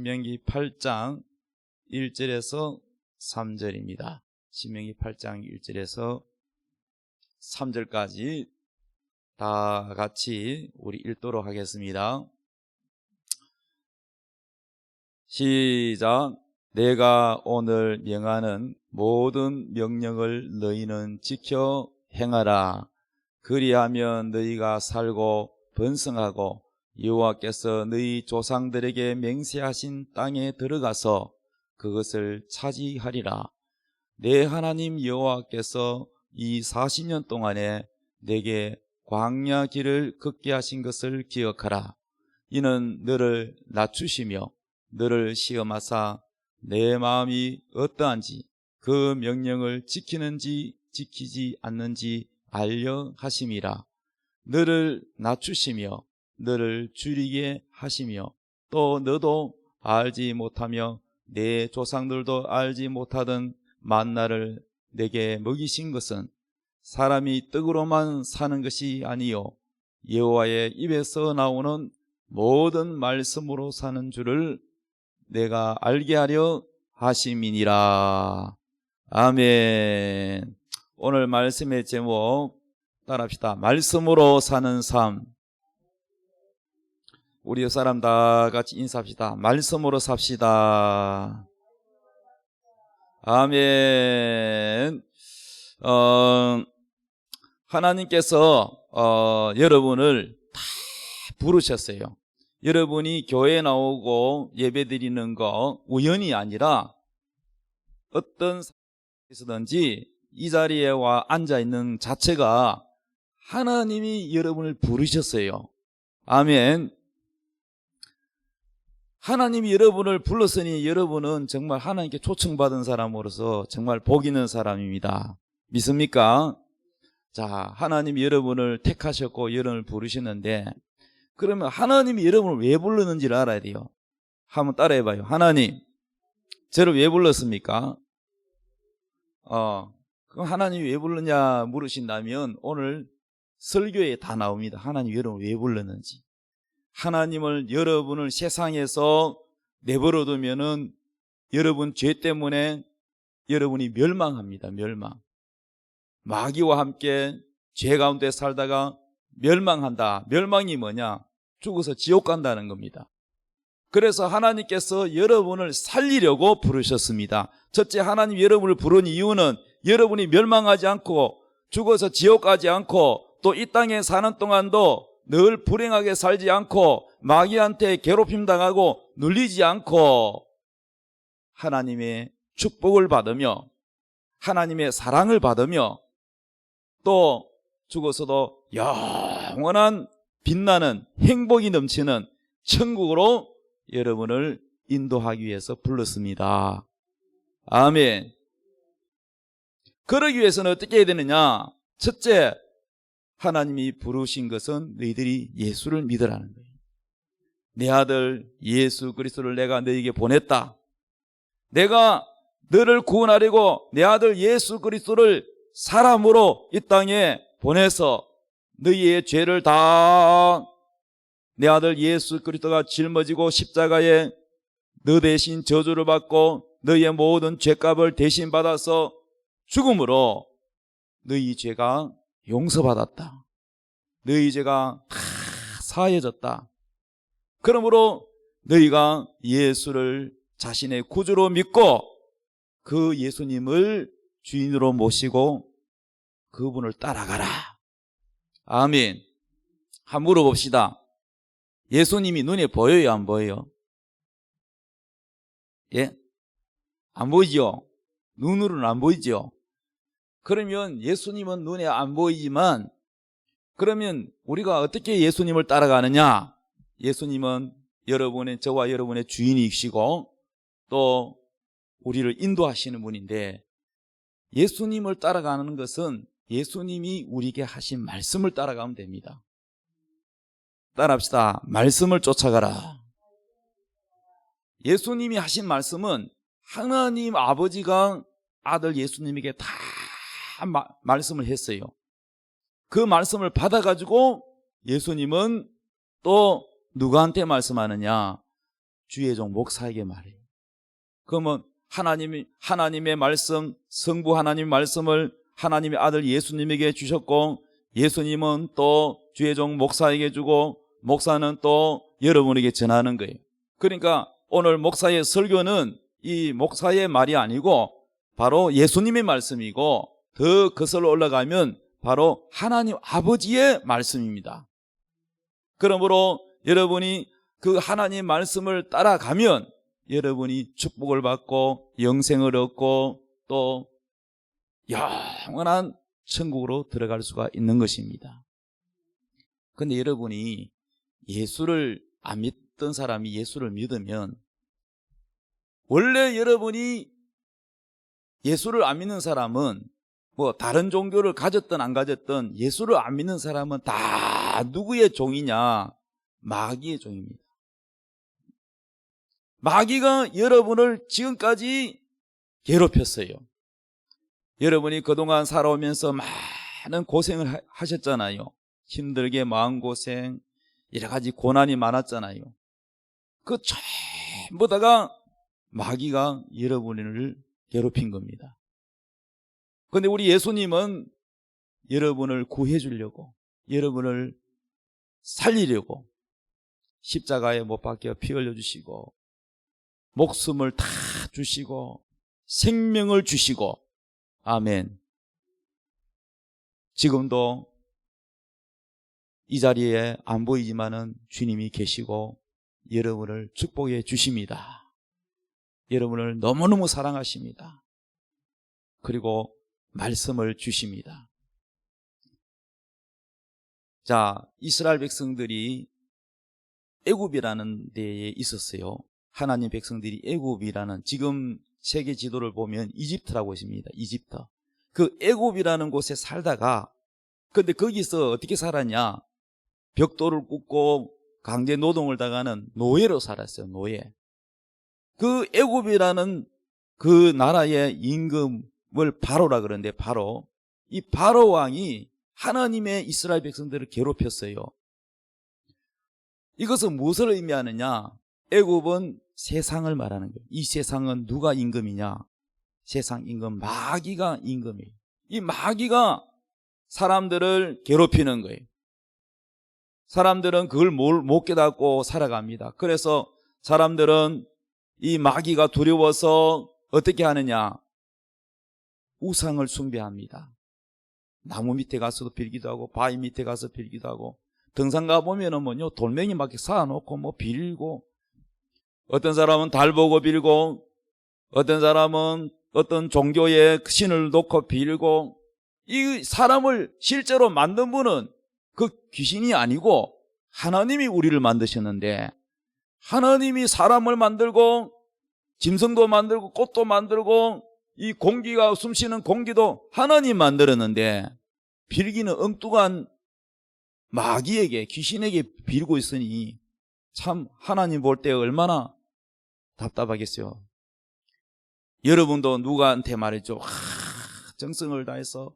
신명기 8장 1절에서 3절입니다. 신명기 8장 1절에서 3절까지 다 같이 우리 읽도록 하겠습니다. 시작. 내가 오늘 명하는 모든 명령을 너희는 지켜 행하라. 그리하면 너희가 살고 번성하고 여호와께서 너희 조상들에게 맹세하신 땅에 들어가서 그것을 차지하리라. 내 하나님 여호와께서 이 40년 동안에 내게 광야 길을 걷게 하신 것을 기억하라. 이는 너를 낮추시며 너를 시험하사 내 마음이 어떠한지 그 명령을 지키는지 지키지 않는지 알려 하심이라. 너를 낮추시며 너를 줄이게 하시며 또 너도 알지 못하며 내 조상들도 알지 못하던 만나를 내게 먹이신 것은 사람이 떡으로만 사는 것이 아니요 여호와의 입에서 나오는 모든 말씀으로 사는 줄을 내가 알게 하려 하심이니라. 아멘. 오늘 말씀의 제목 따라합시다. 말씀으로 사는 삶. 우리 옆 사람 다 같이 인사합시다. 말씀으로 삽시다. 아멘. 하나님께서 여러분을 다 부르셨어요. 여러분이 교회에 나오고 예배드리는 거 우연이 아니라 어떤 상황에서든지 이 자리에 와 앉아있는 자체가 하나님이 여러분을 부르셨어요. 아멘. 하나님이 여러분을 불렀으니 여러분은 정말 하나님께 초청받은 사람으로서 정말 복 있는 사람입니다. 믿습니까? 자, 하나님이 여러분을 택하셨고 여러분을 부르시는데 그러면 하나님이 여러분을 왜 불렀는지를 알아야 돼요. 한번 따라해봐요. 하나님, 저를 왜 불렀습니까? 그럼 하나님이 왜 불렀냐 물으신다면 오늘 설교에 다 나옵니다. 하나님이 여러분을 왜 불렀는지. 하나님을 여러분을 세상에서 내버려 두면은 여러분 죄 때문에 여러분이 멸망합니다. 멸망. 마귀와 함께 죄 가운데 살다가 멸망한다. 멸망이 뭐냐? 죽어서 지옥 간다는 겁니다. 그래서 하나님께서 여러분을 살리려고 부르셨습니다. 첫째, 하나님 여러분을 부른 이유는 여러분이 멸망하지 않고 죽어서 지옥 가지 않고 또 이 땅에 사는 동안도 늘 불행하게 살지 않고 마귀한테 괴롭힘 당하고 눌리지 않고 하나님의 축복을 받으며 하나님의 사랑을 받으며 또 죽어서도 영원한 빛나는 행복이 넘치는 천국으로 여러분을 인도하기 위해서 불렀습니다. 아멘. 그러기 위해서는 어떻게 해야 되느냐? 첫째, 하나님이 부르신 것은 너희들이 예수를 믿으라는 거예요. 내 아들 예수 그리스도를 내가 너희에게 보냈다. 내가 너를 구원하려고 내 아들 예수 그리스도를 사람으로 이 땅에 보내서 너희의 죄를 다 내 아들 예수 그리스도가 짊어지고 십자가에 너 대신 저주를 받고 너희의 모든 죄값을 대신 받아서 죽음으로 너희 죄가 용서받았다. 너희 죄가 다 사해졌다. 그러므로 너희가 예수를 자신의 구주로 믿고 그 예수님을 주인으로 모시고 그분을 따라가라. 아멘. 한번 물어봅시다. 예수님이 눈에 보여요, 안 보여요? 예? 안 보이죠? 눈으로는 안 보이죠? 그러면 예수님은 눈에 안 보이지만 그러면 우리가 어떻게 예수님을 따라가느냐? 예수님은 저와 여러분의 주인이시고 또 우리를 인도하시는 분인데 예수님을 따라가는 것은 예수님이 우리에게 하신 말씀을 따라가면 됩니다. 따라합시다. 말씀을 쫓아가라. 예수님이 하신 말씀은 하나님 아버지가 아들 예수님에게 다 말씀을 했어요. 그 말씀을 받아가지고 예수님은 또 누구한테 말씀하느냐? 주의 종 목사에게 말해요. 그러면 하나님의 말씀, 성부 하나님의 말씀을 하나님의 아들 예수님에게 주셨고, 예수님은 또 주의 종 목사에게 주고, 목사는 또 여러분에게 전하는 거예요. 그러니까 오늘 목사의 설교는 이 목사의 말이 아니고 바로 예수님의 말씀이고, 더 거슬러 올라가면 바로 하나님 아버지의 말씀입니다. 그러므로 여러분이 그 하나님 말씀을 따라가면 여러분이 축복을 받고 영생을 얻고 또 영원한 천국으로 들어갈 수가 있는 것입니다. 그런데 여러분이 예수를 안 믿던 사람이 예수를 믿으면, 원래 여러분이 예수를 안 믿는 사람은 뭐 다른 종교를 가졌든 안 가졌든 예수를 안 믿는 사람은 다 누구의 종이냐? 마귀의 종입니다. 마귀가 여러분을 지금까지 괴롭혔어요. 여러분이 그동안 살아오면서 많은 고생을 하셨잖아요. 힘들게 마음고생, 여러 가지 고난이 많았잖아요. 그 전부 다가 마귀가 여러분을 괴롭힌 겁니다. 그런데 우리 예수님은 여러분을 구해 주려고, 여러분을 살리려고 십자가에 못 박혀 피 흘려주시고 목숨을 다 주시고 생명을 주시고, 아멘. 지금도 이 자리에 안 보이지만은 주님이 계시고 여러분을 축복해 주십니다. 여러분을 너무너무 사랑하십니다. 그리고 말씀을 주십니다. 자, 이스라엘 백성들이 애굽이라는 데에 있었어요. 하나님 백성들이 애굽이라는, 지금 세계 지도를 보면 이집트라고 있습니다. 이집트. 그 애굽이라는 곳에 살다가, 근데 거기서 어떻게 살았냐? 벽돌을 굽고 강제 노동을 당하는 노예로 살았어요. 노예. 그 애굽이라는 그 나라의 임금을 바로라 그러는데, 바로 이 바로 왕이 하나님의 이스라엘 백성들을 괴롭혔어요. 이것은 무엇을 의미하느냐? 애굽은 세상을 말하는 거예요. 이 세상은 누가 임금이냐? 세상 임금 마귀가 임금이에요. 이 마귀가 사람들을 괴롭히는 거예요. 사람들은 그걸 못 깨닫고 살아갑니다. 그래서 사람들은 이 마귀가 두려워서 어떻게 하느냐? 우상을 숭배합니다. 나무 밑에 가서도 빌기도 하고 바위 밑에 가서 빌기도 하고, 등산 가보면은 뭐요, 돌멩이 막 쌓아놓고 뭐 빌고, 어떤 사람은 달 보고 빌고, 어떤 사람은 어떤 종교의 신을 놓고 빌고, 이 사람을 실제로 만든 분은 그 귀신이 아니고 하나님이 우리를 만드셨는데, 하나님이 사람을 만들고 짐승도 만들고 꽃도 만들고 이 공기가 숨쉬는 공기도 하나님 만들었는데, 빌기는 엉뚱한 마귀에게, 귀신에게 빌고 있으니 참 하나님 볼 때 얼마나 답답하겠어요. 여러분도 누구한테 말했죠? 정성을 다해서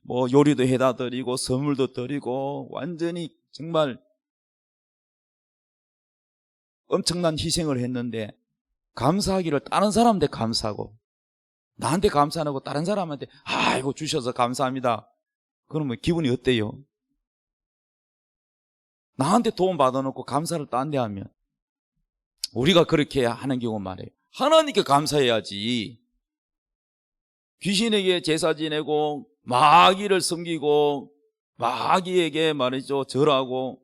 뭐 요리도 해다 드리고 선물도 드리고 완전히 정말 엄청난 희생을 했는데, 감사하기를 다른 사람한테 감사하고, 나한테 감사 안 하고 다른 사람한테 아이고 주셔서 감사합니다. 그러면 기분이 어때요? 나한테 도움 받아놓고 감사를 딴 데 하면, 우리가 그렇게 하는 경우 말이에요. 하나님께 감사해야지. 귀신에게 제사 지내고 마귀를 섬기고 마귀에게 말이죠 절하고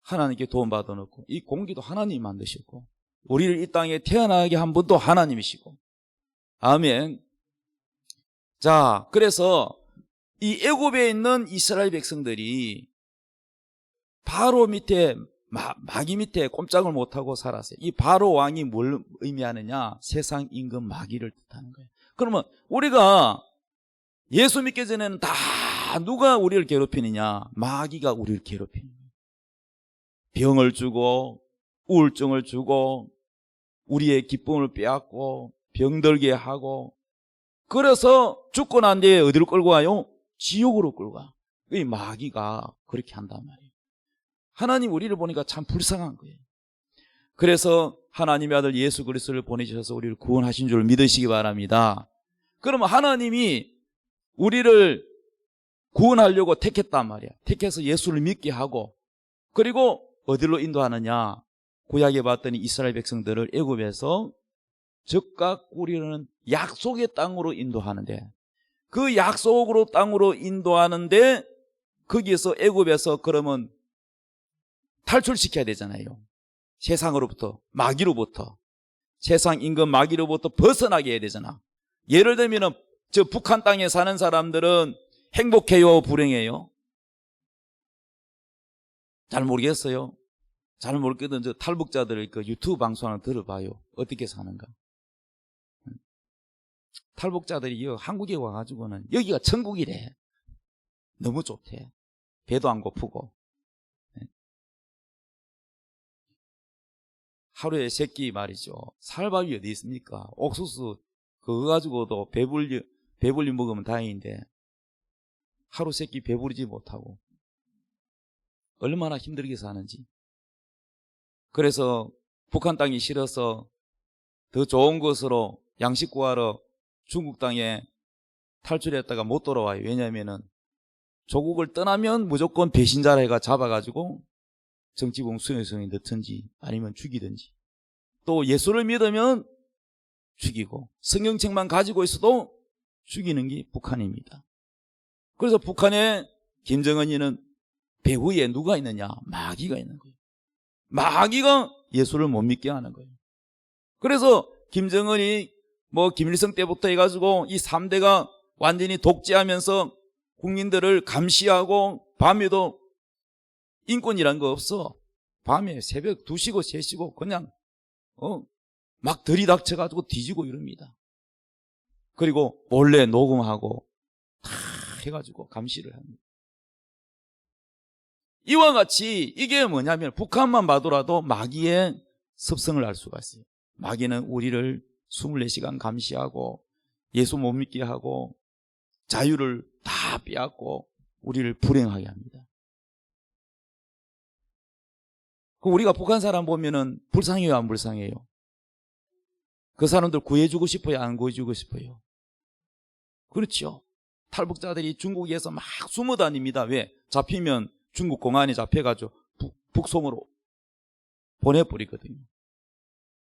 하나님께 도움 받아놓고, 이 공기도 하나님이 만드셨고 우리를 이 땅에 태어나게 한 분도 하나님이시고, 아멘. 자, 그래서 이 애굽에 있는 이스라엘 백성들이 바로 밑에 마귀 밑에 꼼짝을 못하고 살았어요. 이 바로 왕이 뭘 의미하느냐? 세상 임금 마귀를 뜻하는 거예요. 그러면 우리가 예수 믿기 전에는 다 누가 우리를 괴롭히느냐? 마귀가 우리를 괴롭히는 거예요. 병을 주고 우울증을 주고 우리의 기쁨을 빼앗고 병들게 하고, 그래서 죽고 난 뒤에 어디로 끌고 가요? 지옥으로 끌고 가. 이 마귀가 그렇게 한단 말이에요. 하나님 우리를 보니까 참 불쌍한 거예요. 그래서 하나님의 아들 예수 그리스도를 보내주셔서 우리를 구원하신 줄 믿으시기 바랍니다. 그러면 하나님이 우리를 구원하려고 택했단 말이야. 택해서 예수를 믿게 하고, 그리고 어디로 인도하느냐? 구약에 봤더니 이스라엘 백성들을 애굽에서 적과 꿀이라는 약속의 땅으로 인도하는데, 그 약속으로 땅으로 인도하는데 거기에서 애굽에서 그러면 탈출시켜야 되잖아요. 세상으로부터, 마귀로부터, 세상 임금 마귀로부터 벗어나게 해야 되잖아. 예를 들면 저 북한 땅에 사는 사람들은 행복해요, 불행해요? 잘 모르겠어요. 잘 모르겠던 저 탈북자들의 그 유튜브 방송을 들어봐요. 어떻게 사는가. 탈북자들이 한국에 와가지고는 여기가 천국이래. 너무 좋대. 배도 안 고프고. 하루에 세 끼 말이죠. 살밥이 어디 있습니까? 옥수수 그거 가지고도 배불리 먹으면 다행인데 하루 세 끼 배부르지 못하고 얼마나 힘들게 사는지. 그래서 북한 땅이 싫어서 더 좋은 곳으로 양식 구하러 중국 땅에 탈출했다가 못 돌아와요. 왜냐하면은 조국을 떠나면 무조건 배신자라 해가 잡아가지고 정치범 수용소에 넣든지 아니면 죽이든지, 또 예수를 믿으면 죽이고 성경책만 가지고 있어도 죽이는 게 북한입니다. 그래서 북한에 김정은이는 배후에 누가 있느냐? 마귀가 있는 거예요. 마귀가 예수를 못 믿게 하는 거예요. 그래서 김정은이 김일성 때부터 해가지고 이 3대가 완전히 독재하면서 국민들을 감시하고, 밤에도 인권이란 거 없어. 밤에 새벽 2시고 3시고 그냥 막 들이닥쳐가지고 뒤지고 이럽니다. 그리고 몰래 녹음하고 다 해가지고 감시를 합니다. 이와 같이 이게 뭐냐면 북한만 봐도라도 마귀의 습성을 알 수가 있어요. 마귀는 우리를 24시간 감시하고 예수 못 믿게 하고 자유를 다 빼앗고 우리를 불행하게 합니다. 우리가 북한 사람 보면은 불쌍해요, 안 불쌍해요? 그 사람들 구해주고 싶어요, 안 구해주고 싶어요? 그렇죠. 탈북자들이 중국에서 막 숨어 다닙니다. 왜? 잡히면 중국 공안에 잡혀가지고 북송으로 보내버리거든요.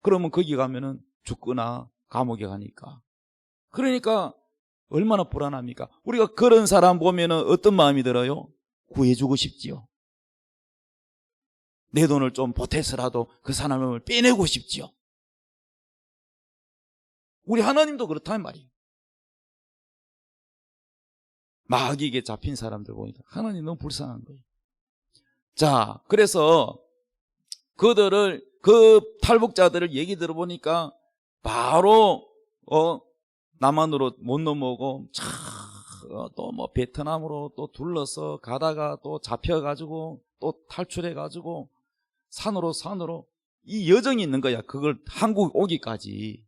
그러면 거기 가면은 죽거나 감옥에 가니까. 그러니까 얼마나 불안합니까? 우리가 그런 사람 보면은 어떤 마음이 들어요? 구해주고 싶지요. 내 돈을 좀 보태서라도 그 사람을 빼내고 싶지요. 우리 하나님도 그렇단 말이에요. 마귀에게 잡힌 사람들 보니까 하나님 너무 불쌍한 거예요. 자, 그래서 그 탈북자들을 얘기 들어보니까 바로 남한으로 못 넘어오고 또 베트남으로 또 둘러서 가다가 또 잡혀가지고 또 탈출해가지고 산으로 이 여정이 있는 거야. 그걸 한국 오기까지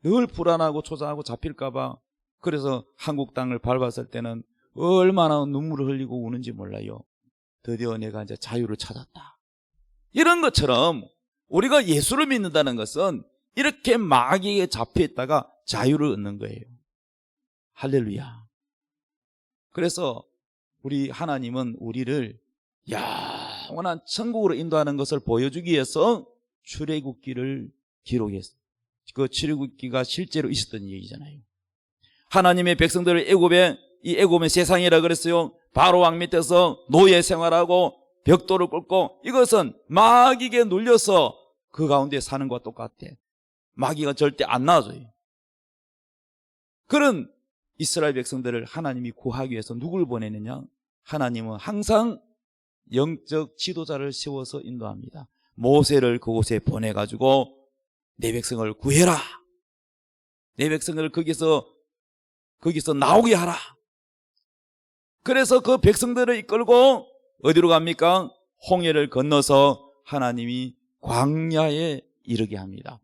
늘 불안하고 초조하고 잡힐까봐. 그래서 한국 땅을 밟았을 때는 얼마나 눈물을 흘리고 우는지 몰라요. 드디어 내가 이제 자유를 찾았다. 이런 것처럼 우리가 예수를 믿는다는 것은 이렇게 마귀에 잡혀 있다가 자유를 얻는 거예요. 할렐루야. 그래서 우리 하나님은 우리를 영원한 천국으로 인도하는 것을 보여주기 위해서 출애굽기를 기록했어요. 그 출애굽기가 실제로 있었던 얘기잖아요. 하나님의 백성들을 애굽의 세상이라 그랬어요. 바로 왕 밑에서 노예 생활하고 벽돌을 꿇고, 이것은 마귀에게 눌려서 그 가운데 사는 것과 똑같아. 마귀가 절대 안 나와줘요. 그런 이스라엘 백성들을 하나님이 구하기 위해서 누굴 보내느냐? 하나님은 항상 영적 지도자를 세워서 인도합니다. 모세를 그곳에 보내가지고 내 백성을 구해라. 내 백성을 거기서 나오게 하라. 그래서 그 백성들을 이끌고 어디로 갑니까? 홍해를 건너서 하나님이 광야에 이르게 합니다.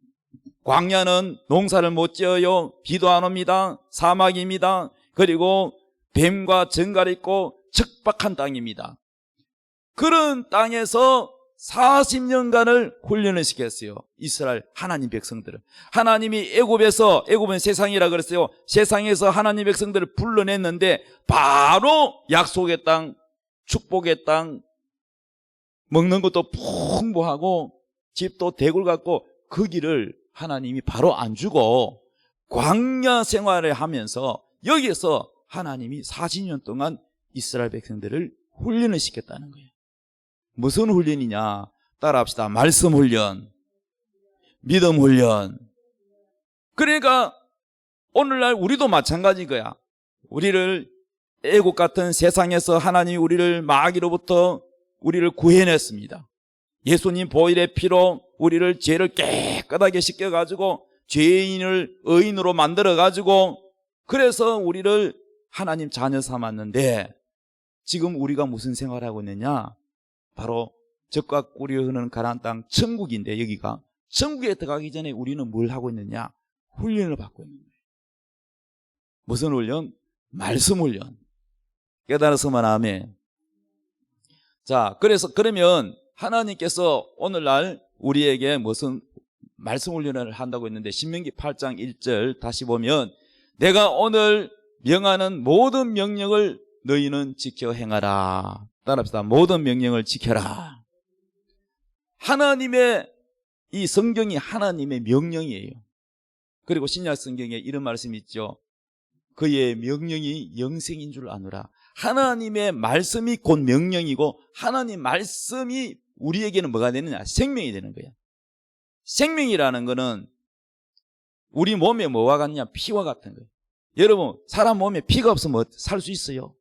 광야는 농사를 못 지어요. 비도 안 옵니다. 사막입니다. 그리고 뱀과 정갈이 있고 척박한 땅입니다. 그런 땅에서 40년간을 훈련을 시켰어요. 이스라엘 하나님 백성들을. 하나님이 애굽은 세상이라 그랬어요. 세상에서 하나님 백성들을 불러냈는데 바로 약속의 땅, 축복의 땅, 먹는 것도 풍부하고 집도 대굴 같고 그 길을 하나님이 바로 안 주고 광야 생활을 하면서 여기에서 하나님이 40년 동안 이스라엘 백성들을 훈련을 시켰다는 거예요. 무슨 훈련이냐? 따라합시다. 말씀 훈련, 믿음 훈련. 그러니까 오늘날 우리도 마찬가지인 거야. 우리를 애국 같은 세상에서 하나님이 우리를 마귀로부터 우리를 구해냈습니다. 예수님 보혈의 피로 우리를 죄를 깨끗하게 씻겨가지고 죄인을 의인으로 만들어가지고 그래서 우리를 하나님 자녀 삼았는데 지금 우리가 무슨 생활을 하고 있느냐? 바로 적과 꿀이 흐르는 가나안 땅 천국인데 여기가 천국에 들어가기 전에 우리는 뭘 하고 있느냐? 훈련을 받고 있는 거예요. 무슨 훈련? 말씀 훈련. 깨달았으면 아멘. 자, 그러면 하나님께서 오늘날 우리에게 무슨 말씀 훈련을 한다고 했는데 신명기 8장 1절 다시 보면 내가 오늘 명하는 모든 명령을 너희는 지켜 행하라. 따라합시다. 모든 명령을 지켜라. 하나님의 이 성경이 하나님의 명령이에요. 그리고 신약 성경에 이런 말씀이 있죠. 그의 명령이 영생인 줄 아노라. 하나님의 말씀이 곧 명령이고 하나님 말씀이 우리에게는 뭐가 되느냐? 생명이 되는 거야. 생명이라는 거는 우리 몸에 뭐와 같냐? 피와 같은 거예요. 여러분, 사람 몸에 피가 없으면 살 수 있어요?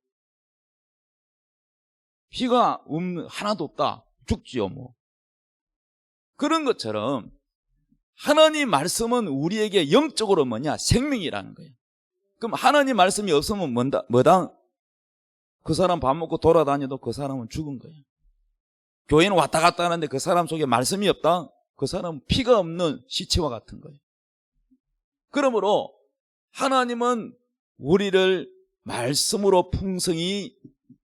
피가 하나도 없다. 죽지요, 뭐. 그런 것처럼 하나님 말씀은 우리에게 영적으로 뭐냐? 생명이라는 거예요. 그럼 하나님 말씀이 없으면 뭐다? 그 사람 밥 먹고 돌아다녀도 그 사람은 죽은 거예요. 교회는 왔다 갔다 하는데 그 사람 속에 말씀이 없다? 그 사람은 피가 없는 시체와 같은 거예요. 그러므로 하나님은 우리를 말씀으로 풍성히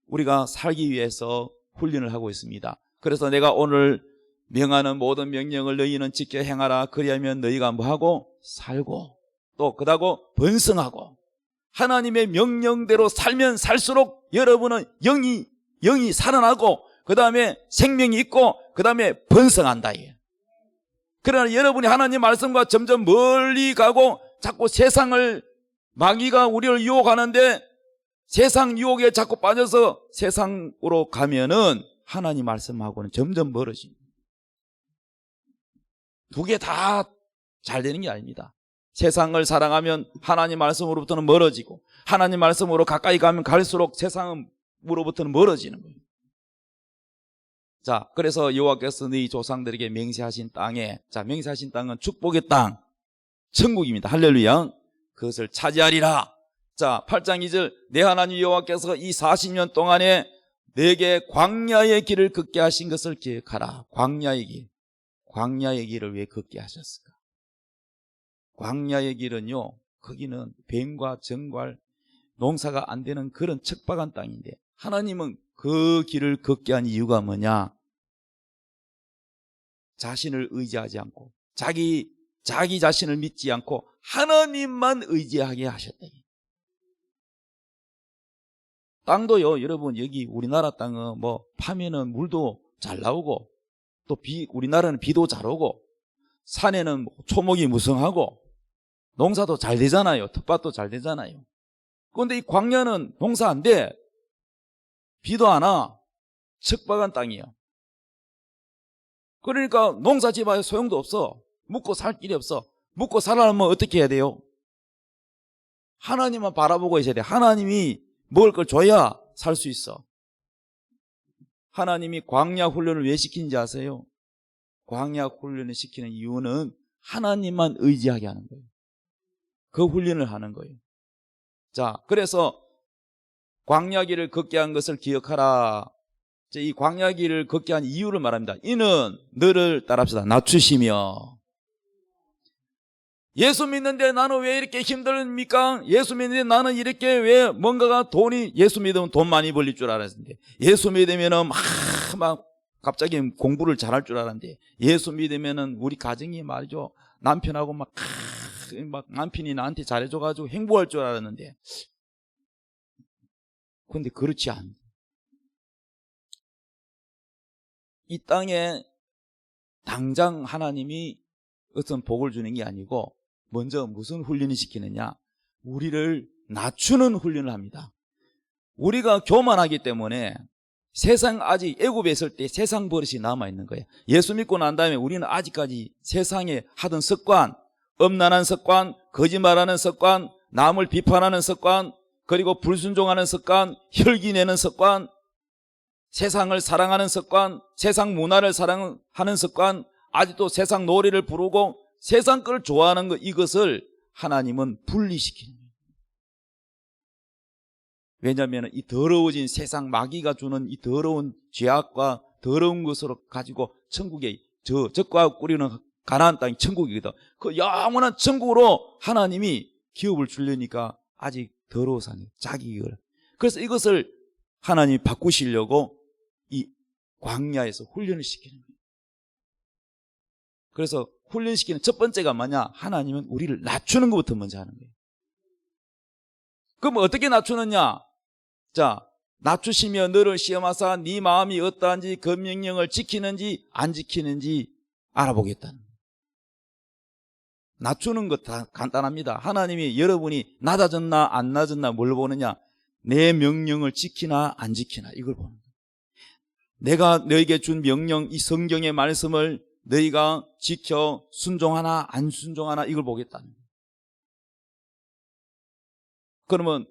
우리가 살기 위해서 훈련을 하고 있습니다. 그래서 내가 오늘 명하는 모든 명령을 너희는 지켜 행하라. 그리하면 너희가 뭐하고? 살고 또 그다고 번성하고 하나님의 명령대로 살면 살수록 여러분은 영이 살아나고 그 다음에 생명이 있고 그 다음에 번성한다. 그러나 여러분이 하나님 말씀과 점점 멀리 가고 자꾸 세상을 마귀가 우리를 유혹하는데 세상 유혹에 자꾸 빠져서 세상으로 가면은 하나님 말씀하고는 점점 멀어집니다. 두 개 다 잘 되는 게 아닙니다. 세상을 사랑하면 하나님 말씀으로부터는 멀어지고 하나님 말씀으로 가까이 가면 갈수록 세상으로부터는 멀어지는 거예요. 자, 그래서 여호와께서 너희 조상들에게 맹세하신 땅에, 자, 맹세하신 땅은 축복의 땅, 천국입니다. 할렐루야. 그것을 차지하리라. 자, 8장 2절 내 하나님 여호와께서 이 40년 동안에 내게 광야의 길을 걷게 하신 것을 기억하라. 광야의 길. 광야의 길을 왜 걷게 하셨을까? 광야의 길은요, 거기는 뱀과 정갈, 농사가 안 되는 그런 척박한 땅인데 하나님은 그 길을 걷게 한 이유가 뭐냐? 자신을 의지하지 않고 자기 자신을 믿지 않고 하나님만 의지하게 하셨다. 땅도요, 여러분, 여기 우리나라 땅은 뭐 파면은 물도 잘 나오고 또 우리나라는 비도 잘 오고 산에는 초목이 무성하고 농사도 잘 되잖아요. 텃밭도 잘 되잖아요. 그런데 이 광야는 농사 안 돼. 비도 안 와. 척박한 땅이에요. 그러니까 농사 지어봐야 소용도 없어. 묵고 살 길이 없어. 묵고 살려면 어떻게 해야 돼요? 하나님만 바라보고 있어야 돼. 하나님이 먹을 걸 줘야 살 수 있어. 하나님이 광야 훈련을 왜 시키는지 아세요? 광야 훈련을 시키는 이유는 하나님만 의지하게 하는 거예요. 그 훈련을 하는 거예요. 자, 그래서 광야길을 걷게 한 것을 기억하라. 이 광야길을 걷게 한 이유를 말합니다. 이는 너를 따라합시다. 낮추시며 예수 믿는데 나는 왜 이렇게 힘듭니까? 예수 믿는데 나는 이렇게 왜 뭔가가 돈이, 예수 믿으면 돈 많이 벌릴 줄 알았는데, 예수 믿으면은 막 갑자기 공부를 잘할 줄 알았는데, 예수 믿으면은 우리 가정이 말이죠, 남편하고 막 남편이 나한테 잘해줘가지고 행복할 줄 알았는데, 근데 그렇지 않아. 이 땅에 당장 하나님이 어떤 복을 주는 게 아니고 먼저 무슨 훈련을 시키느냐, 우리를 낮추는 훈련을 합니다. 우리가 교만하기 때문에 세상, 아직 애굽에 있을 때 세상 버릇이 남아있는 거예요. 예수 믿고 난 다음에 우리는 아직까지 세상에 하던 습관, 음란한 습관, 거짓말하는 습관, 남을 비판하는 습관, 그리고 불순종하는 습관, 혈기내는 습관, 세상을 사랑하는 습관, 세상 문화를 사랑하는 습관, 아직도 세상 노래를 부르고 세상 걸 좋아하는 것, 이것을 하나님은 분리시키는 거예요. 왜냐하면 이 더러워진 세상, 마귀가 주는 이 더러운 죄악과 더러운 것으로 가지고 천국에, 적과 꾸리는 가나안 땅이 천국이거든. 그 영원한 천국으로 하나님이 기업을 주려니까 아직 더러워서 하는 자기 이걸. 그래서 이것을 하나님이 바꾸시려고 이 광야에서 훈련을 시키는 거예요. 그래서 훈련시키는 첫 번째가 뭐냐? 하나님은 우리를 낮추는 것부터 먼저 하는 거예요. 그럼 어떻게 낮추느냐? 자, 낮추시며 너를 시험하사 네 마음이 어떠한지 그 명령을 지키는지 안 지키는지 알아보겠다는 거예요. 낮추는 것 다 간단합니다. 하나님이 여러분이 낮아졌나 안 낮았나 뭘 보느냐? 내 명령을 지키나 안 지키나, 이걸 보는 거예요. 내가 너에게 준 명령, 이 성경의 말씀을 너희가 지켜 순종하나 안 순종하나, 이걸 보겠다는 거예요. 그러면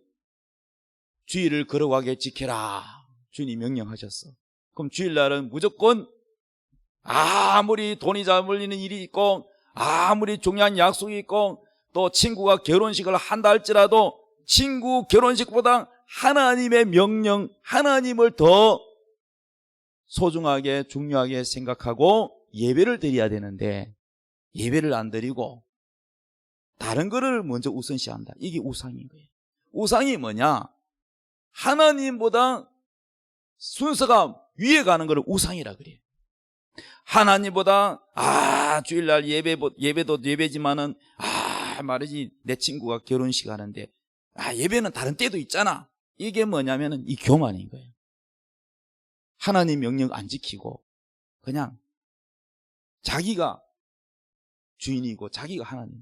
주일을 거룩하게 지켜라, 주님이 명령하셨어. 그럼 주일날은 무조건 아무리 돈이 잘 벌리는 일이 있고 아무리 중요한 약속이 있고 또 친구가 결혼식을 한다 할지라도 친구 결혼식보다 하나님의 명령, 하나님을 더 소중하게 중요하게 생각하고 예배를 드려야 되는데 예배를 안 드리고 다른 거를 먼저 우선시한다. 이게 우상인 거예요. 우상이 뭐냐? 하나님보다 순서가 위에 가는 거를 우상이라 그래요. 하나님보다 주일날 예배도 예배지만은 말이지 내 친구가 결혼식 하는데 예배는 다른 때도 있잖아. 이게 뭐냐면은 이 교만인 거예요. 하나님 명령 안 지키고 그냥 자기가 주인이고 자기가 하나님.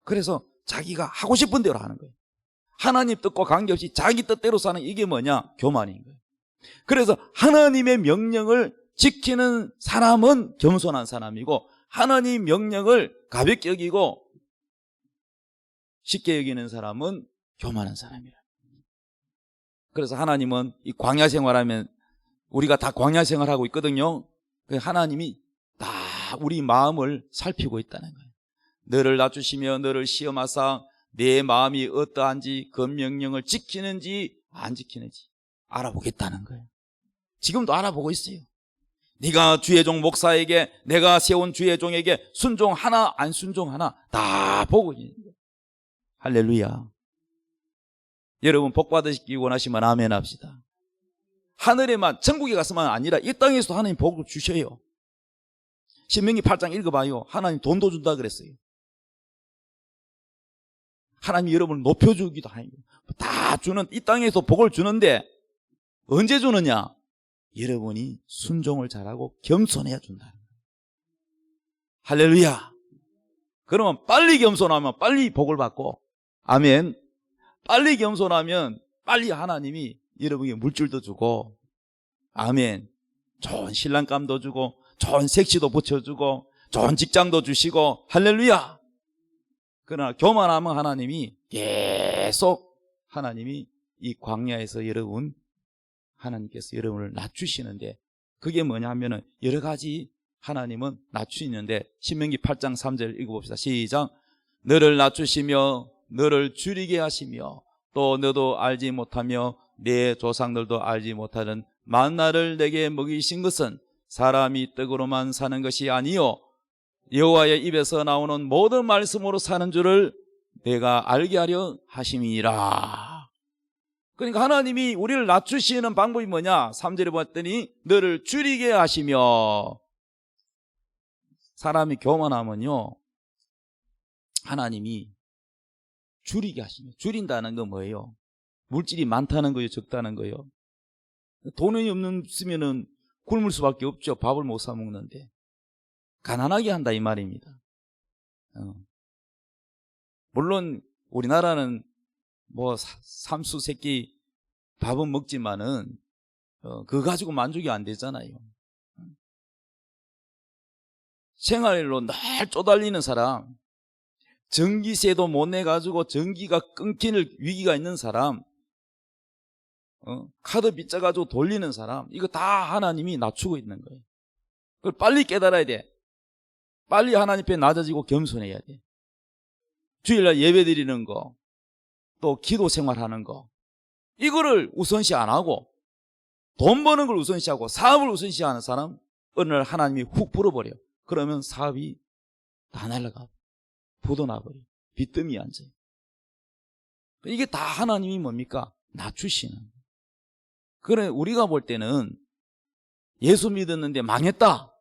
그래서 자기가 하고 싶은 대로 하는 거예요. 하나님 뜻과 관계없이 자기 뜻대로 사는, 이게 뭐냐? 교만인 거예요. 그래서 하나님의 명령을 지키는 사람은 겸손한 사람이고 하나님 명령을 가볍게 여기고 쉽게 여기는 사람은 교만한 사람이라. 그래서 하나님은 이 광야 생활하면 우리가 다 광야 생활하고 있거든요. 하나님이 다 우리 마음을 살피고 있다는 거예요. 너를 낮추시며 너를 시험하사 내 마음이 어떠한지 그 명령을 지키는지 안 지키는지 알아보겠다는 거예요. 지금도 알아보고 있어요. 네가 주의 종 목사에게, 내가 세운 주의 종에게 순종하나 안 순종하나 다 보고 있는 거예요. 할렐루야. 여러분 복 받으시기 원하시면 아멘 합시다. 하늘에만, 천국에 가서만 아니라 이 땅에서도 하나님 복을 주셔요. 신명기 8장 읽어봐요. 하나님 돈도 준다 그랬어요. 하나님이 여러분을 높여주기도 하고 다 주는, 이 땅에서 복을 주는데 언제 주느냐? 여러분이 순종을 잘하고 겸손해야 준다는 거예요. 할렐루야. 그러면 빨리 겸손하면 빨리 복을 받고, 아멘. 빨리 겸손하면 빨리 하나님이 여러분에게 물질도 주고, 아멘. 좋은 신랑감도 주고 좋은 색시도 붙여주고 좋은 직장도 주시고, 할렐루야. 그러나 교만하면 하나님이 계속, 하나님이 이 광야에서 하나님께서 여러분을 낮추시는데, 그게 뭐냐 하면은 여러 가지 하나님은 낮추시는데, 신명기 8장 3절 읽어봅시다. 시작. 너를 낮추시며 너를 줄이게 하시며 또 너도 알지 못하며 내 조상들도 알지 못하는 만나를 내게 먹이신 것은 사람이 떡으로만 사는 것이 아니요 여호와의 입에서 나오는 모든 말씀으로 사는 줄을 내가 알게 하려 하심이니라. 그러니까 하나님이 우리를 낮추시는 방법이 뭐냐? 3절에 봤더니 너를 줄이게 하시며. 사람이 교만하면요, 하나님이 줄이게 하시며. 줄인다는 건 뭐예요? 물질이 많다는 거예요, 적다는 거예요? 돈이 없으면은 굶을 수밖에 없죠. 밥을 못 사 먹는데. 가난하게 한다 이 말입니다. 물론 우리나라는 뭐 삼수세끼 밥은 먹지만은 그거 가지고 만족이 안 되잖아요. 생활로 날 쪼달리는 사람, 전기세도 못 내가지고 전기가 끊기는 위기가 있는 사람, 카드 빚져가지고 돌리는 사람, 이거 다 하나님이 낮추고 있는 거예요. 그걸 빨리 깨달아야 돼. 빨리 하나님 앞에 낮아지고 겸손해야 돼. 주일날 예배 드리는 거, 또 기도 생활하는 거, 이거를 우선시 안 하고 돈 버는 걸 우선시하고 사업을 우선시하는 사람, 어느 날 하나님이 훅 불어버려. 그러면 사업이 다 날아가, 부도나버려. 빚더미에 앉아요. 이게 다 하나님이 뭡니까? 낮추시는. 그래, 우리가 볼 때는 예수 믿었는데 망했다,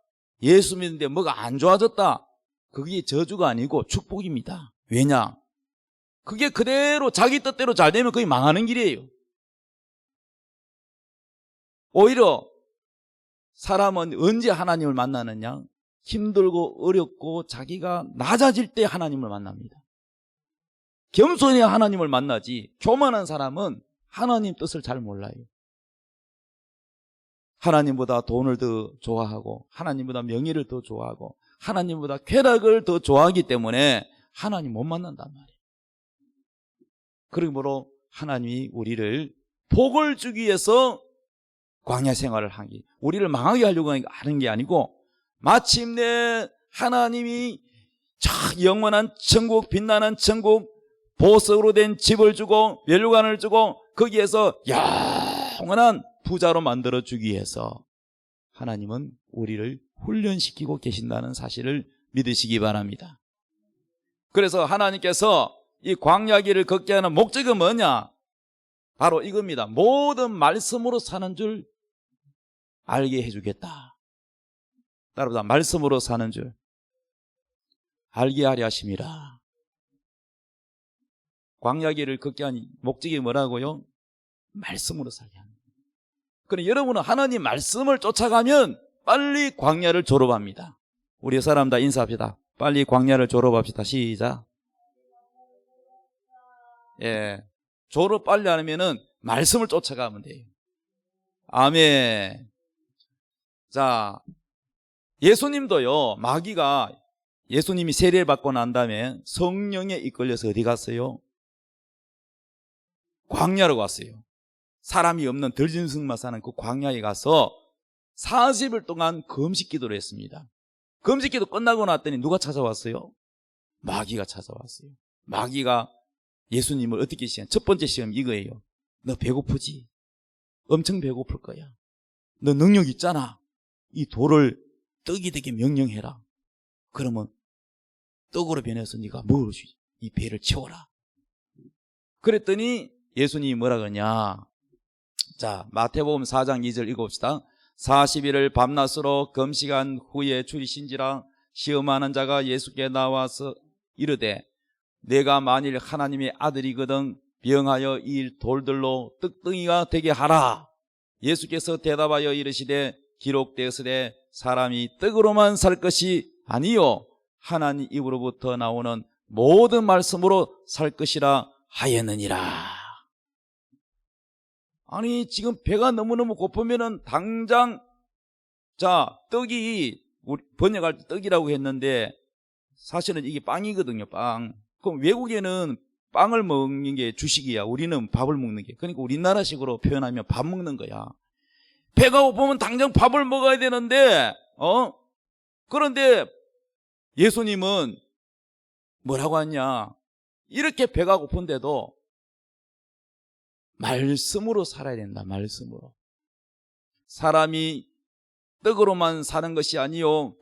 예수 믿는데 뭐가 안 좋아졌다, 그게 저주가 아니고 축복입니다. 왜냐? 그게 그대로 자기 뜻대로 잘 되면 그게 망하는 길이에요. 오히려 사람은 언제 하나님을 만나느냐? 힘들고 어렵고 자기가 낮아질 때 하나님을 만납니다. 겸손해야 하나님을 만나지, 교만한 사람은 하나님 뜻을 잘 몰라요. 하나님보다 돈을 더 좋아하고 하나님보다 명예를 더 좋아하고 하나님보다 쾌락을 더 좋아하기 때문에 하나님 못 만난단 말이에요. 그러므로 하나님이 우리를 복을 주기 위해서 광야 생활을 하기, 우리를 망하게 하려고 하는 게 아니고 마침내 하나님이 영원한 천국, 빛나는 천국, 보석으로 된 집을 주고 면류관을 주고 거기에서 영원한 부자로 만들어주기 위해서 하나님은 우리를 훈련시키고 계신다는 사실을 믿으시기 바랍니다. 그래서 하나님께서 이 광야길을 걷게 하는 목적은 뭐냐? 바로 이겁니다. 모든 말씀으로 사는 줄 알게 해주겠다. 따라보자. 말씀으로 사는 줄 알게 하려 하심이라. 광야길을 걷게 한 목적이 뭐라고요? 말씀으로 살게 하는. 그럼 여러분은 하나님 말씀을 쫓아가면 빨리 광야를 졸업합니다. 우리 사람 다 인사합시다. 빨리 광야를 졸업합시다. 시작. 예, 졸업 빨리 하면은 말씀을 쫓아가면 돼요. 아멘. 자, 예수님도요, 마귀가, 예수님이 세례를 받고 난 다음에 성령에 이끌려서 어디 갔어요? 광야로 갔어요. 사람이 없는 들짐승만 사는 그 광야에 가서 40일 동안 금식 기도를 했습니다. 금식 기도 끝나고 났더니 누가 찾아왔어요? 마귀가 찾아왔어요. 마귀가 예수님을 어떻게 시험? 첫 번째 시험 이거예요. 너 배고프지? 엄청 배고플 거야. 너 능력 있잖아. 이 돌을 떡이 되게 명령해라. 그러면 떡으로 변해서 네가 먹을 수 있지. 이 배를 채워라. 그랬더니 예수님이 뭐라 그러냐? 자, 마태복음 4장 2절 읽어봅시다. 40일을 밤낮으로 금식한 후에 줄이신지라 시험하는 자가 예수께 나와서 이르되 내가 만일 하나님의 아들이거든 병하여 이 돌들로 떡덩이가 되게 하라. 예수께서 대답하여 이르시되 기록되었으되 사람이 떡으로만 살 것이 아니요 하나님 입으로부터 나오는 모든 말씀으로 살 것이라 하였느니라. 아니 지금 배가 너무너무 고프면은 당장, 자, 떡이 우리 번역할 때 떡이라고 했는데 사실은 이게 빵이거든요. 빵. 그럼 외국에는 빵을 먹는 게 주식이야. 우리는 밥을 먹는 게. 그러니까 우리나라식으로 표현하면 밥 먹는 거야. 배가 고프면 당장 밥을 먹어야 되는데 그런데 예수님은 뭐라고 하냐? 이렇게 배가 고픈데도 말씀으로 살아야 된다. 말씀으로. 사람이 떡으로만 사는 것이 아니요.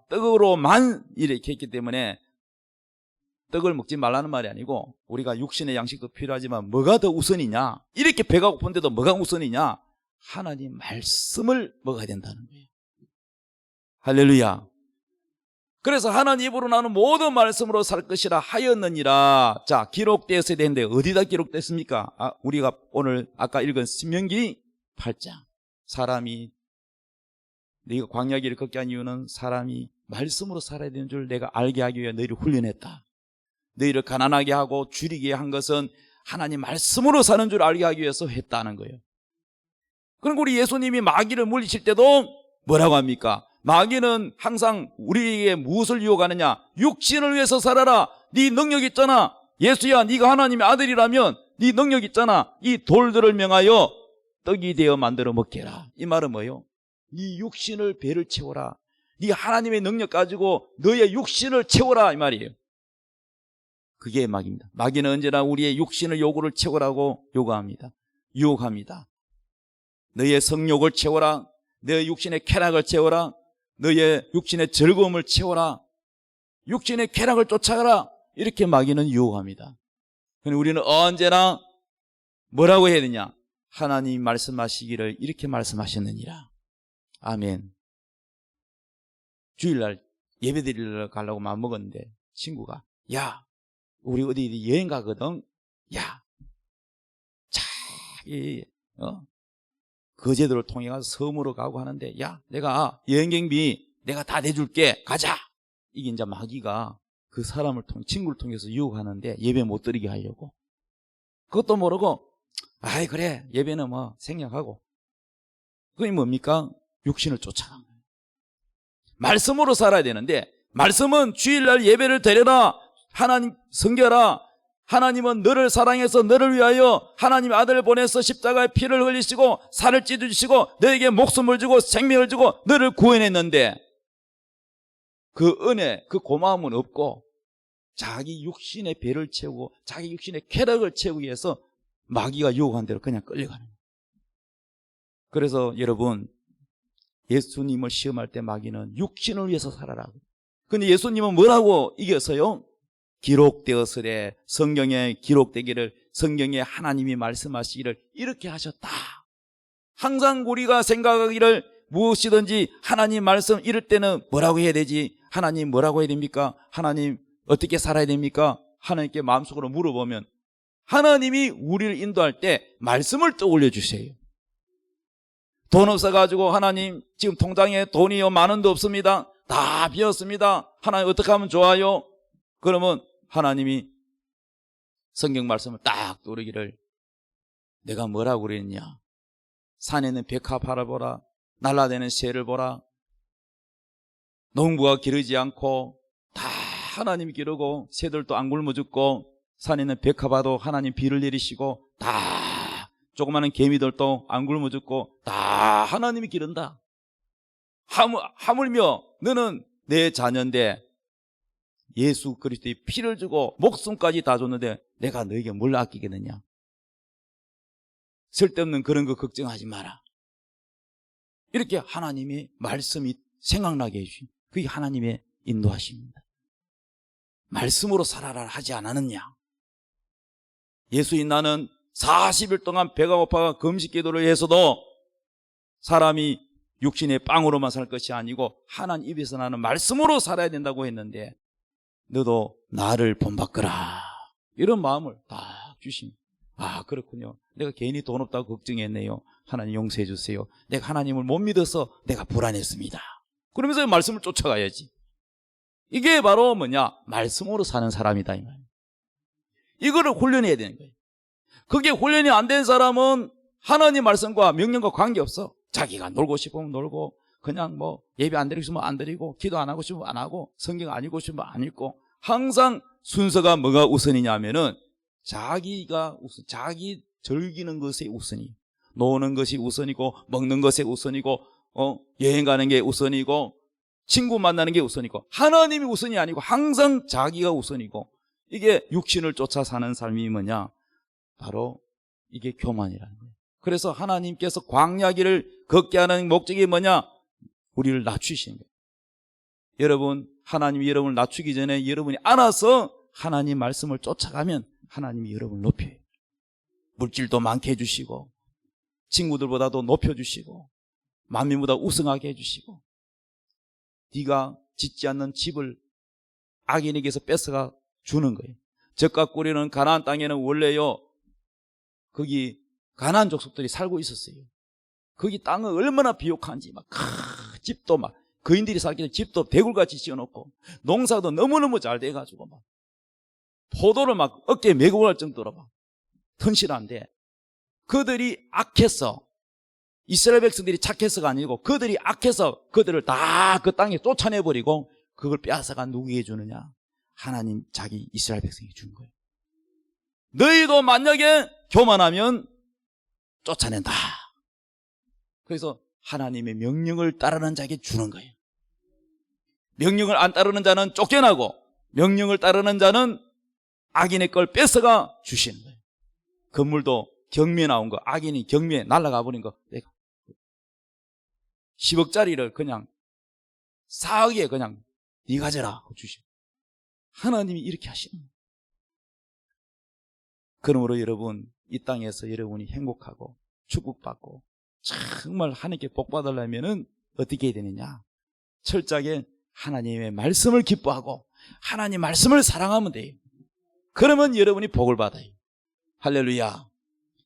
떡으로만 이렇게 했기 때문에 떡을 먹지 말라는 말이 아니고 우리가 육신의 양식도 필요하지만 뭐가 더 우선이냐? 이렇게 배가 고픈데도 뭐가 우선이냐? 하나님 말씀을 먹어야 된다는 거예요. 할렐루야. 그래서 하나님 입으로 나는 모든 말씀으로 살 것이라 하였느니라. 자, 기록되었어야 되는데 어디다 기록됐습니까? 우리가 오늘 아까 읽은 신명기 8장. 사람이 네가 광야길을 걷게 한 이유는 사람이 말씀으로 살아야 되는 줄 내가 알게 하기 위해 너희를 훈련했다. 너희를 가난하게 하고 줄이게 한 것은 하나님 말씀으로 사는 줄 알게 하기 위해서 했다는 거예요. 그리고 우리 예수님이 마귀를 물리칠 때도 뭐라고 합니까? 마귀는 항상 우리에게 무엇을 유혹하느냐? 육신을 위해서 살아라. 네 능력 있잖아. 예수야, 네가 하나님의 아들이라면 네 능력 있잖아. 이 돌들을 명하여 떡이 되어 만들어 먹게 해라. 이 말은 뭐예요? 네 육신을 배를 채워라. 네 하나님의 능력 가지고 너의 육신을 채워라 이 말이에요. 그게 마귀입니다. 마귀는 언제나 우리의 육신의 요구를 채우라고 요구합니다. 유혹합니다. 너의 성욕을 채워라. 너의 육신의 쾌락을 채워라. 너의 육신의 즐거움을 채워라. 육신의 쾌락을 쫓아가라. 이렇게 마귀는 유혹합니다. 그런데 우리는 언제나 뭐라고 해야 되냐? 하나님 말씀하시기를 이렇게 말씀하셨느니라. 아멘. 주일날 예배 드리러 가려고 마음먹었는데 친구가 야, 우리 어디 여행 가거든. 야, 자기 거제도를 통해 가서 섬으로 가고 하는데 야, 내가 여행 경비 내가 다 내줄게. 가자. 이게 이제 마귀가 그 사람을 친구를 통해서 유혹하는데 예배 못 드리게 하려고. 그것도 모르고 아이 그래 예배는 뭐 생략하고. 그게 뭡니까? 육신을 쫓아간 거예요. 말씀으로 살아야 되는데 말씀은 주일날 예배를 드려라. 하나님 섬겨라. 하나님은 너를 사랑해서 너를 위하여 하나님의 아들을 보내서 십자가에 피를 흘리시고 살을 찢으시고 너에게 목숨을 주고 생명을 주고 너를 구원했는데 그 은혜, 그 고마움은 없고 자기 육신의 배를 채우고 자기 육신의 쾌락을 채우기 위해서 마귀가 유혹한 대로 그냥 끌려가는 거예요. 그래서 여러분 예수님을 시험할 때 마귀는 육신을 위해서 살아라고. 근데 예수님은 뭐라고 이겼어요? 기록되었으되 성경에 기록되기를 성경에 하나님이 말씀하시기를 이렇게 하셨다. 항상 우리가 생각하기를 무엇이든지 하나님 말씀 이럴 때는 뭐라고 해야 되지? 하나님 뭐라고 해야 됩니까? 하나님 어떻게 살아야 됩니까? 하나님께 마음속으로 물어보면 하나님이 우리를 인도할 때 말씀을 떠올려 주세요. 돈 없어가지고 하나님 지금 통장에 돈이요 만 원도 없습니다. 다 비었습니다. 하나님 어떻게 하면 좋아요? 그러면 하나님이 성경 말씀을 딱 떠오르기를 내가 뭐라고 그랬냐? 산에는 백합 바라보라. 날아다니는 새를 보라. 농부가 기르지 않고 다 하나님이 기르고 새들도 안 굶어 죽고 산에는 백합화도 하나님 비를 내리시고 다 조그마한 개미들도 안 굶어 죽고 다 하나님이 기른다. 하물며 너는 내 자녀인데 예수 그리스도의 피를 주고 목숨까지 다 줬는데 내가 너에게 뭘 아끼겠느냐? 쓸데없는 그런 거 걱정하지 마라. 이렇게 하나님의 말씀이 생각나게 해주신 그게 하나님의 인도하십니다. 말씀으로 살아라 하지 않았느냐? 예수인 나는 40일 동안 배가 고파가 금식 기도를 해서도 사람이 육신의 빵으로만 살 것이 아니고 하나님 입에서 나는 말씀으로 살아야 된다고 했는데 너도 나를 본받거라. 이런 마음을 딱 주십니다. 아 그렇군요. 내가 괜히 돈 없다고 걱정했네요. 하나님 용서해 주세요. 내가 하나님을 못 믿어서 내가 불안했습니다. 그러면서 말씀을 쫓아가야지. 이게 바로 뭐냐? 말씀으로 사는 사람이다 이 말이에요. 이거를 훈련해야 되는 거예요. 그게 훈련이 안 된 사람은 하나님 말씀과 명령과 관계없어. 자기가 놀고 싶으면 놀고 그냥 뭐 예배 안 드리고 싶으면 안 드리고 기도 안 하고 싶으면 안 하고 성경 안 읽고 싶으면 안 읽고 항상 순서가 뭐가 우선이냐 하면은 자기가 우선, 자기 즐기는 것이 우선이, 노는 것이 우선이고 먹는 것이 우선이고 여행 가는 게 우선이고 친구 만나는 게 우선이고 하나님이 우선이 아니고 항상 자기가 우선이고 이게 육신을 쫓아 사는 삶이 뭐냐? 바로 이게 교만이라는 거예요. 그래서 하나님께서 광야길을 걷게 하는 목적이 뭐냐? 우리를 낮추시는 거예요. 여러분, 하나님이 여러분을 낮추기 전에 여러분이 알아서 하나님 말씀을 쫓아가면 하나님이 여러분을 높여요. 물질도 많게 해주시고, 친구들보다도 높여주시고, 만민보다 우승하게 해주시고, 네가 짓지 않는 집을 악인에게서 뺏어가 주는 거예요. 젖과 꿀이는 가나안 땅에는 원래요, 거기 가나안 족속들이 살고 있었어요. 거기 땅은 얼마나 비옥한지, 막 집도 막 거인들이 살기는 집도 대굴같이 지어놓고, 농사도 너무너무 잘 돼가지고 막 포도를 막 어깨에 메고 갈 정도로 막 튼실한데, 그들이 악해서, 이스라엘 백성들이 착해서가 아니고 그들이 악해서 그들을 다 그 땅에 쫓아내버리고 그걸 빼앗아가 누구에게 주느냐? 하나님 자기 이스라엘 백성에게 준 거예요. 너희도 만약에 교만하면 쫓아낸다. 그래서 하나님의 명령을 따르는 자에게 주는 거예요. 명령을 안 따르는 자는 쫓겨나고, 명령을 따르는 자는 악인의 걸 뺏어가 주시는 거예요. 건물도 경매에 나온 거, 악인이 경매에 날아가 버린 거, 내가 10억짜리를 그냥 4억에 그냥 네 가져라 주시고, 하나님이 이렇게 하시는 거예요. 그러므로 여러분, 이 땅에서 여러분이 행복하고 축복받고 정말 하나님께 복 받으려면은 어떻게 해야 되느냐? 철저하게 하나님의 말씀을 기뻐하고 하나님 말씀을 사랑하면 돼요. 그러면 여러분이 복을 받아요. 할렐루야.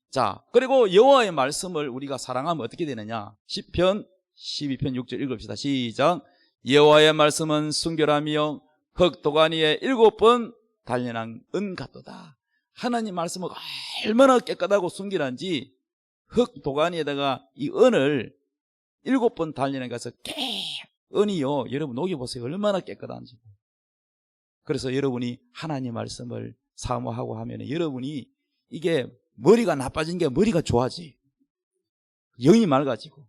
자, 그리고 여호와의 말씀을 우리가 사랑하면 어떻게 되느냐? 시편 12편 6절 읽읍시다. 시작. 여호와의 말씀은 순결하며 흙 도가니에 7번 단련한 은 같도다. 하나님 말씀은 얼마나 깨끗하고 순결한지 흙 도가니에다가 이 은을 7번 단련해 가서 은이요, 여러분 녹여보세요. 얼마나 깨끗한지. 그래서 여러분이 하나님 말씀을 사모하고 하면 여러분이 이게 머리가 나빠진 게 머리가 좋아지, 영이 맑아지고.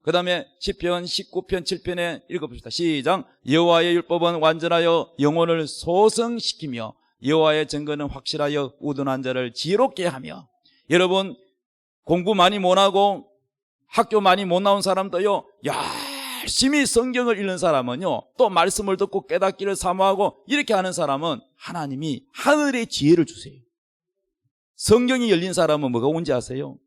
그 다음에 시편 19편 7편에 읽어봅시다. 시작. 여호와의 율법은 완전하여 영혼을 소성시키며 여호와의 증거는 확실하여 우둔한 자를 지혜롭게 하며. 여러분, 공부 많이 못하고 학교 많이 못 나온 사람도요, 열심히 성경을 읽는 사람은요, 또 말씀을 듣고 깨닫기를 사모하고 이렇게 하는 사람은 하나님이 하늘의 지혜를 주세요. 성경이 열린 사람은 뭐가 온지 아세요?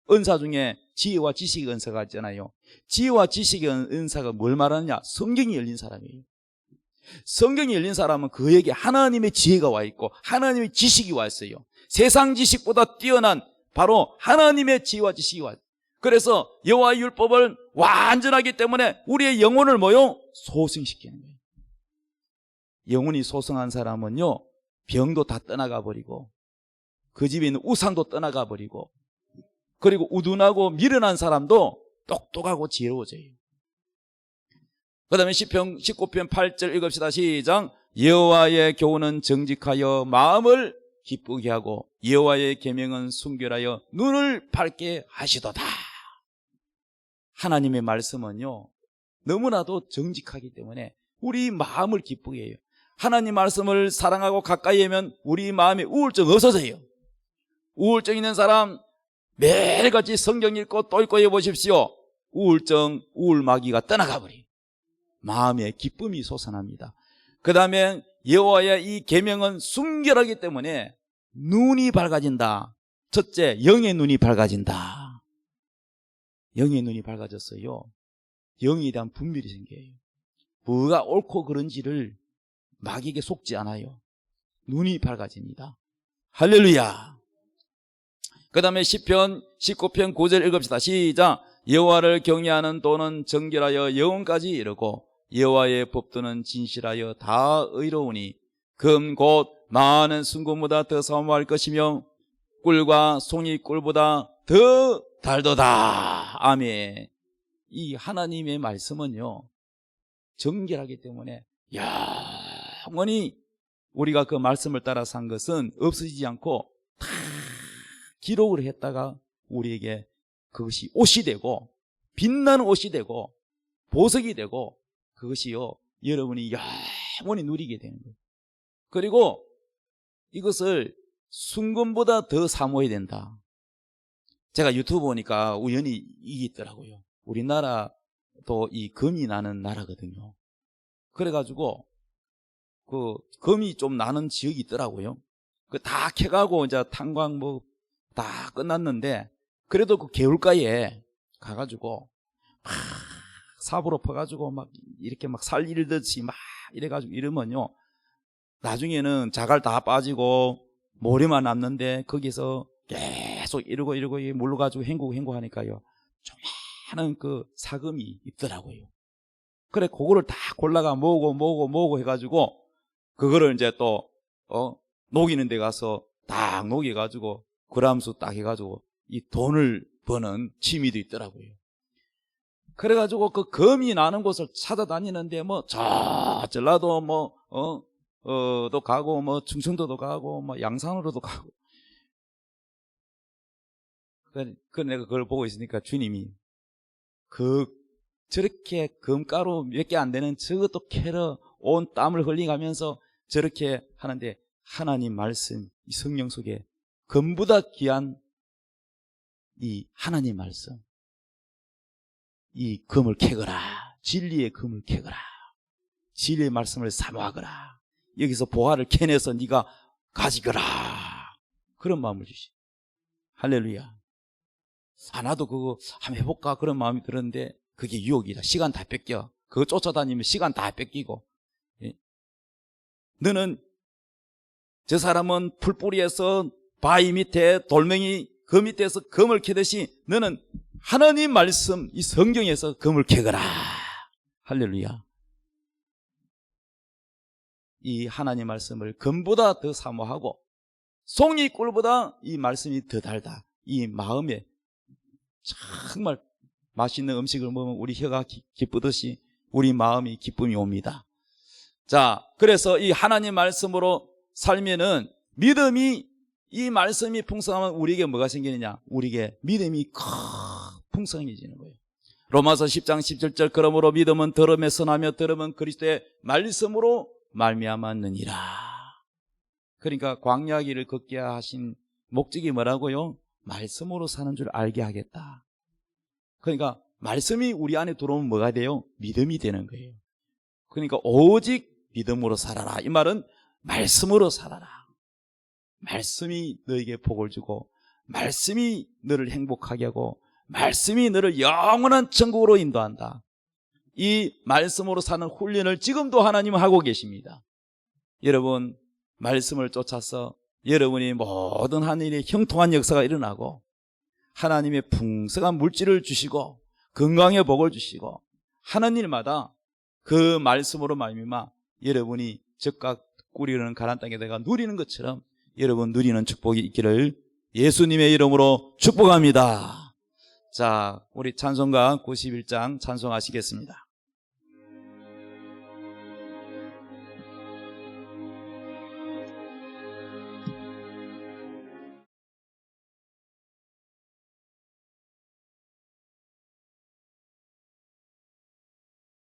은사 중에 지혜와 지식의 은사가 있잖아요. 지혜와 지식의 은사가 뭘 말하느냐? 성경이 열린 사람이에요. 성경이 열린 사람은 그에게 하나님의 지혜가 와 있고 하나님의 지식이 와 있어요. 세상 지식보다 뛰어난 바로 하나님의 지혜와 지식이 와 있어요. 그래서 여호와의 율법을 완전하기 때문에 우리의 영혼을 뭐요? 소생시키는 거예요. 영혼이 소성한 사람은요, 병도 다 떠나가 버리고 그 집에 있는 우상도 떠나가 버리고, 그리고 우둔하고 미련한 사람도 똑똑하고 지혜로워져요. 그 다음에 시편 19편 8절 읽읍시다. 시작. 여호와의 교훈은 정직하여 마음을 기쁘게 하고 여호와의 계명은 순결하여 눈을 밝게 하시도다. 하나님의 말씀은요, 너무나도 정직하기 때문에 우리 마음을 기쁘게 해요. 하나님 말씀을 사랑하고 가까이 하면 우리 마음에 우울증 없어져요. 우울증 있는 사람 매일같이 성경 읽고 또 읽고 해보십시오. 우울증, 우울마귀가 떠나가 버려요. 마음에 기쁨이 솟아납니다. 그 다음에 여호와의 이 계명은 순결하기 때문에 눈이 밝아진다. 첫째, 영의 눈이 밝아진다. 영의 눈이 밝아졌어요. 영에 대한 분별이 생겨요. 뭐가 옳고 그른지를 마귀에게 속지 않아요. 눈이 밝아집니다. 할렐루야. 그 다음에 시편 19편 9절 읽읍시다. 시작. 여호와를 경외하는 도는 정결하여 영혼까지 이르고 여호와의 법도는 진실하여 다 의로우니 금 곧 많은 순금보다 더 사모할 것이며 꿀과 송이 꿀보다 더 달도다. 아멘. 이 하나님의 말씀은요, 정결하기 때문에 영원히 우리가 그 말씀을 따라 산 것은 없어지지 않고 다 기록을 했다가 우리에게 그것이 옷이 되고 빛나는 옷이 되고 보석이 되고 그것이요, 여러분이 영원히 누리게 되는 거예요. 그리고 이것을 순금보다 더 사모해야 된다. 제가 유튜브 보니까 우연히 이게 있더라고요. 우리나라 또 이 금이 나는 나라거든요. 그래가지고 그 금이 좀 나는 지역이 있더라고요. 그 다 캐가고 이제 탄광 뭐 다 끝났는데 그래도 그 개울가에 가가지고 막 삽으로 퍼가지고 막 이렇게 막 살 잃듯이 막 이래가지고 이러면요, 나중에는 자갈 다 빠지고 모래만 남는데 거기서 계속 이러고 물러가지고 헹구고 하니까요, 조그마한 그 사금이 있더라고요. 그래 그거를 다 골라가 모으고 해가지고 그거를 이제 또 녹이는 데 가서 딱 녹여가지고 그람수 딱 해가지고 이 돈을 버는 취미도 있더라고요. 그래가지고 그 금이 나는 곳을 찾아다니는데 뭐 전라도 도 가고 뭐 충청도도 가고 뭐 양산으로도 가고. 그 내가 그걸 보고 있으니까 주님이 저렇게 금가루 몇 개 안 되는 저것도 캐러 온 땀을 흘리가면서 저렇게 하는데 하나님 말씀, 이 성령 속에 금보다 귀한 이 하나님 말씀, 이 금을 캐거라. 진리의 금을 캐거라. 진리의 말씀을 사모하거라. 여기서 보화를 캐내서 네가 가지거라. 그런 마음을 주시. 할렐루야. 나도 그거 한번 해볼까 그런 마음이 들었는데 그게 유혹이다. 시간 다 뺏겨. 그거 쫓아다니면 시간 다 뺏기고. 너는 저 사람은 풀뿌리에서 바위 밑에 돌멩이 그 밑에서 금을 캐듯이 너는 하나님 말씀 이 성경에서 금을 캐거라. 할렐루야. 이 하나님 말씀을 금보다 더 사모하고 송이 꿀보다 이 말씀이 더 달다. 이 마음에 정말 맛있는 음식을 먹으면 우리 혀가 기쁘듯이 우리 마음이 기쁨이 옵니다. 자, 그래서 이 하나님 말씀으로 살면은 믿음이, 이 말씀이 풍성하면 우리에게 뭐가 생기느냐? 우리에게 믿음이 풍성해지는 거예요. 로마서 10장 17절 그러므로 믿음은 들음에 선하며 들음은 그리스도의 말씀으로 말미암았느니라. 그러니까 광야길을 걷게 하신 목적이 뭐라고요? 말씀으로 사는 줄 알게 하겠다. 그러니까 말씀이 우리 안에 들어오면 뭐가 돼요? 믿음이 되는 거예요. 그러니까 오직 믿음으로 살아라. 이 말은 말씀으로 살아라. 말씀이 너에게 복을 주고 말씀이 너를 행복하게 하고 말씀이 너를 영원한 천국으로 인도한다. 이 말씀으로 사는 훈련을 지금도 하나님은 하고 계십니다. 여러분 말씀을 쫓아서 여러분이 모든 하늘의 형통한 역사가 일어나고 하나님의 풍성한 물질을 주시고 건강의 복을 주시고 하는 일마다 그 말씀으로 말미암아 여러분이 적각 꾸리는 가나안 땅에 내가 누리는 것처럼 여러분 누리는 축복이 있기를 예수님의 이름으로 축복합니다. 자, 우리 찬송가 91장 찬송하시겠습니다.